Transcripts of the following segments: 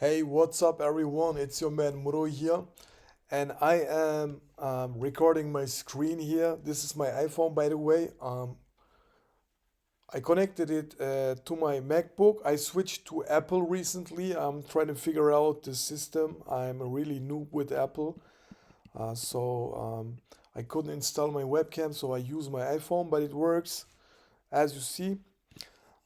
Hey, what's up, everyone? It's your man Muro here, and I am recording my screen here. This is my iPhone, by the way. I connected it to my MacBook. I switched to Apple recently. I'm trying to figure out the system. I'm a really noob with Apple, so I couldn't install my webcam, so I use my iPhone, but it works as you see.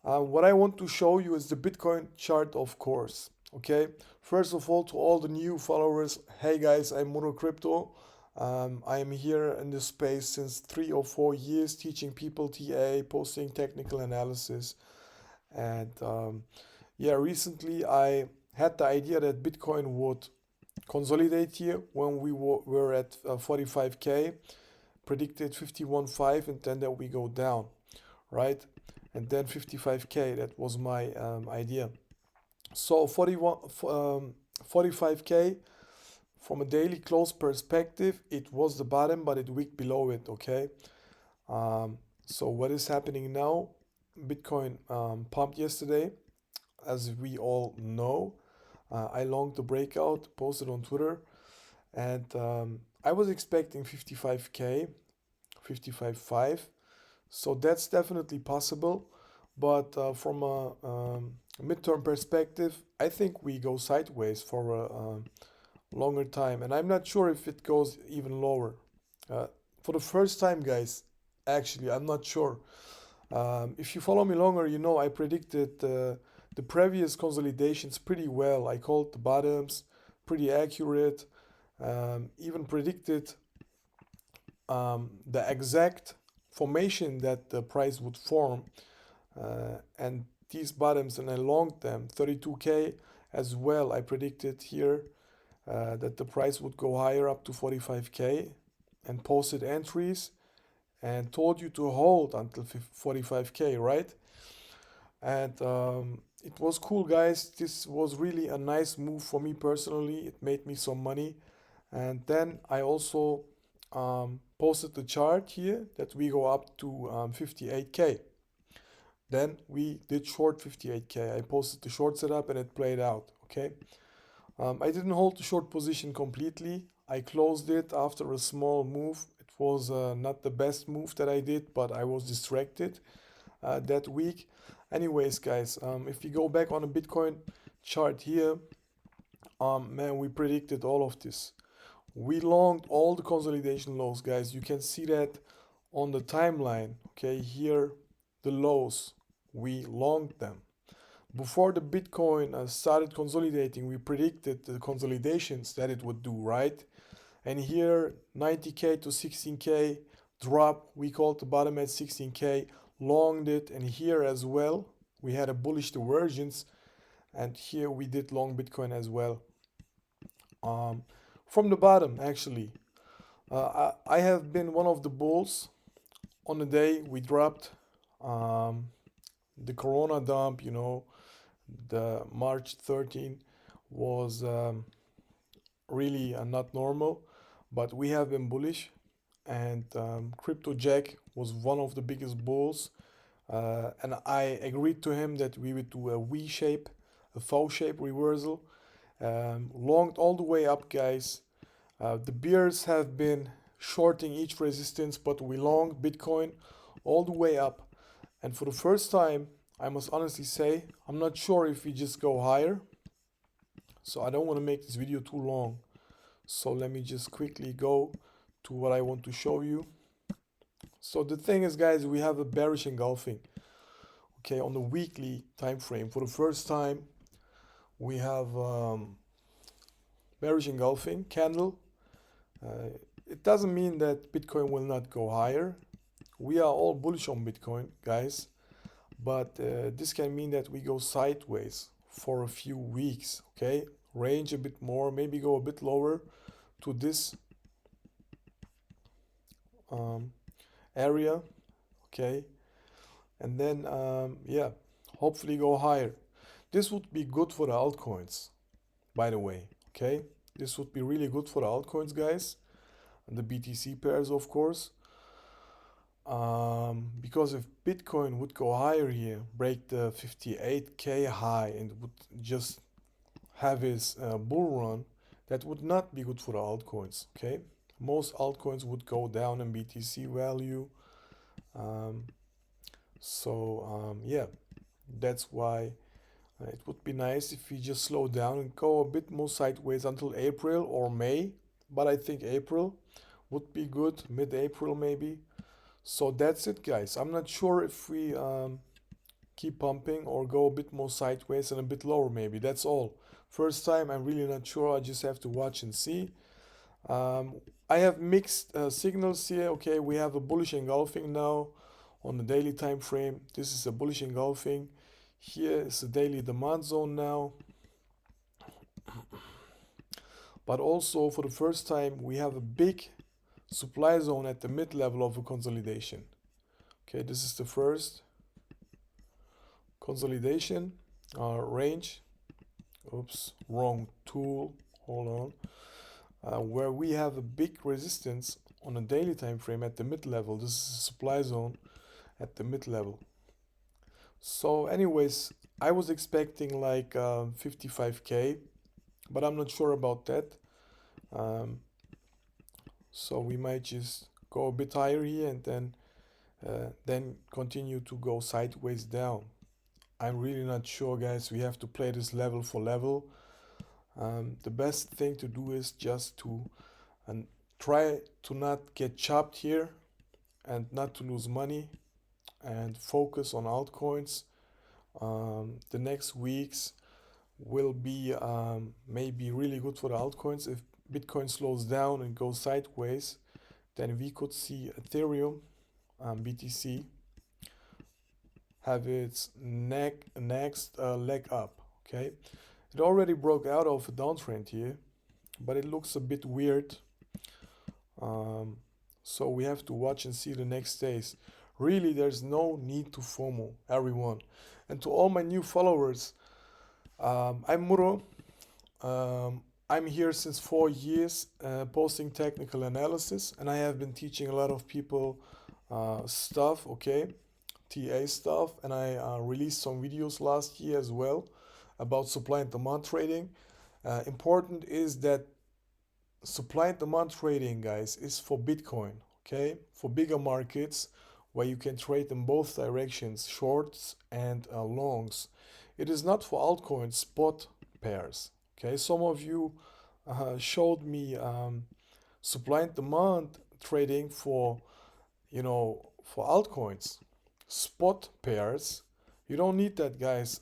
What I want to show you is the Bitcoin chart, of course. Okay, first of all, to all the new followers, hey guys, I'm Mono Crypto. I am here in this space since 3 or 4 years, teaching people TA, posting technical analysis, and yeah, recently I had the idea that Bitcoin would consolidate here when were at 45K, predicted 51.5, and then that we go down, right? And then 55K, that was my idea. So 45K, from a daily close perspective, it was the bottom, but it wicked below it, okay? So what is happening now? Bitcoin pumped yesterday, as we all know. I longed the breakout, posted on Twitter, and I was expecting 55K, 55.5. So that's definitely possible. But from a midterm perspective, I think we go sideways for a longer time. And I'm not sure if it goes even lower. For the first time, guys, actually, I'm not sure. If you follow me longer, you know I predicted the previous consolidations pretty well. I called the bottoms pretty accurate, even predicted the exact formation that the price would form, and these bottoms, and I longed them 32K as well. I predicted here that the price would go higher up to 45K, and posted entries and told you to hold until 45K, right? And it was cool, guys. This was really a nice move for me personally. It made me some money. And then I also posted the chart here that we go up to 58K. Then we did short 58K. I posted the short setup and it played out. Okay. I didn't hold the short position completely. I closed it after a small move. It was not the best move that I did, but I was distracted that week. Anyways, guys, if you go back on a Bitcoin chart here, man, we predicted all of this. We longed all the consolidation lows, guys. You can see that on the timeline. Okay, here the lows, we longed them. Before the Bitcoin started consolidating, we predicted the consolidations that it would do, right? And here 90K to 16K drop, we called the bottom at 16K, longed it, and here as well we had a bullish divergence, and here we did long Bitcoin as well. Um, from the bottom, actually, I have been one of the bulls. On the day we dropped, um, the Corona dump, the March 13 was really not normal, but we have been bullish, and Crypto Jack was one of the biggest bulls, and I agreed to him that we would do a V shape, a faux shape reversal, longed all the way up, guys. The bears have been shorting each resistance, but we longed Bitcoin all the way up. And for the first time, I must honestly say, I'm not sure if we just go higher. So I don't want to make this video too long. So let me just quickly go to what I want to show you. So the thing is, guys, we have a bearish engulfing. Okay, on the weekly time frame, for the first time, we have bearish engulfing candle. It doesn't mean that Bitcoin will not go higher. We are all bullish on Bitcoin, guys, but this can mean that we go sideways for a few weeks. Okay, range a bit more, maybe go a bit lower to this um, area. Okay, and then yeah, hopefully go higher. This would be good for the altcoins, by the way. Okay, this would be really good for the altcoins, guys, and the BTC pairs, of course. Because if Bitcoin would go higher here, break the 58K high, and would just have his bull run, that would not be good for the altcoins. Okay, most altcoins would go down in BTC value. Um, yeah, that's why it would be nice if we just slow down and go a bit more sideways until April or May. But I think April would be good, mid-April maybe. So that's it, guys. I'm not sure if we keep pumping or go a bit more sideways and a bit lower maybe. That's all. First time, I'm really not sure. I just have to watch and see. Um, I have mixed signals here. Okay, we have a bullish engulfing now on the daily time frame. This is a bullish engulfing. Here is the daily demand zone now. But also for the first time, we have a big supply zone at the mid level of a consolidation. Okay, this is the first consolidation range. Oops, wrong tool. Hold on. Where we have a big resistance on a daily time frame at the mid level. This is a supply zone at the mid level. So, anyways, I was expecting like 55k, but I'm not sure about that. Um, so we might just go a bit higher here and then continue to go sideways down. I'm really not sure, guys. We have to play this level for level. The best thing to do is just to and try to not get chopped here and not to lose money and focus on altcoins. The next weeks will be maybe really good for the altcoins. If Bitcoin slows down and goes sideways, then we could see Ethereum, BTC, have its next leg up. Okay, it already broke out of a downtrend here, but it looks a bit weird. Um, so we have to watch and see the next days. Really, there's no need to FOMO, everyone. And to all my new followers, I'm Muro. I'm here since 4 years, posting technical analysis, and I have been teaching a lot of people stuff, okay, TA stuff, and I released some videos last year as well about supply and demand trading. Important is that supply and demand trading, guys, is for Bitcoin, okay, for bigger markets where you can trade in both directions, shorts and longs. It is not for altcoin spot pairs. Okay, some of you showed me supply and demand trading for for altcoins, spot pairs. You don't need that, guys.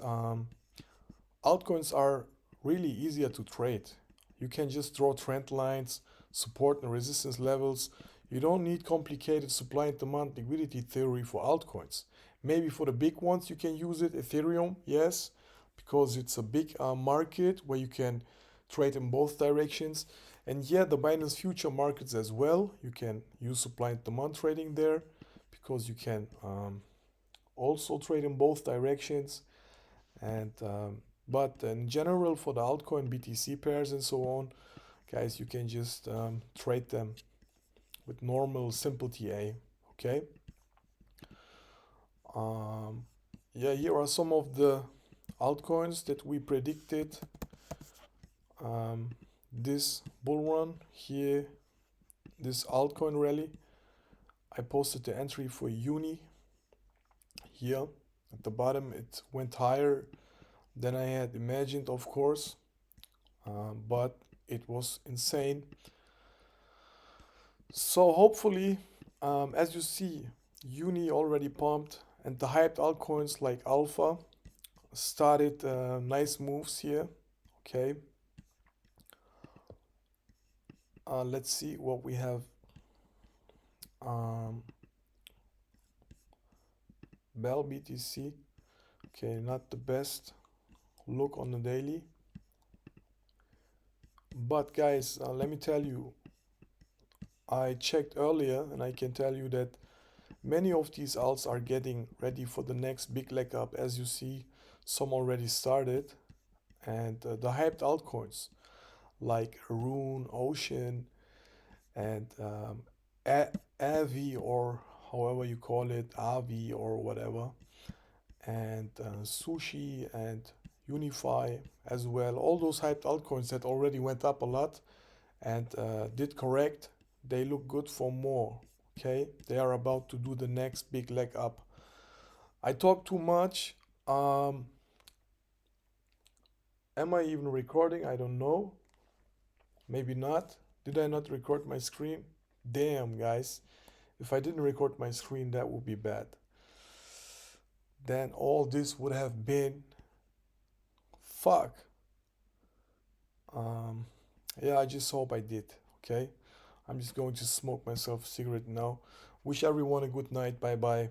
Altcoins are really easier to trade. You can just draw trend lines, support and resistance levels. You don't need complicated supply and demand liquidity theory for altcoins. Maybe for the big ones you can use it, Ethereum, yes, because it's a big market where you can trade in both directions. And yeah, the Binance future markets as well. You can use supply and demand trading there because you can also trade in both directions. And but in general, for the altcoin BTC pairs and so on, guys, you can just trade them with normal simple TA. Okay. Um, yeah, here are some of the altcoins that we predicted um, this bull run here, this altcoin rally. I posted the entry for Uni here at the bottom. It went higher than I had imagined, of course, but it was insane. So hopefully, as you see, Uni already pumped, and the hyped altcoins like Alpha started nice moves here. Okay, let's see what we have. Um, Bell BTC. Okay, not the best look on the daily, but guys, let me tell you, I checked earlier, and I can tell you that many of these alts are getting ready for the next big leg up. As you see, some already started, and the hyped altcoins like Rune, Ocean, and Avi, or however you call it, Avi or whatever, and Sushi, and Unify as well. All those hyped altcoins that already went up a lot and did correct, they look good for more. Okay, they are about to do the next big leg up. I talk too much. Um, am I even recording? I don't know. Maybe not. Did I not record my screen? Damn, guys. If I didn't record my screen, that would be bad. Then all this would have been fuck. Um, yeah, I just hope I did. Okay, I'm just going to smoke myself a cigarette now. Wish everyone a good night. Bye bye.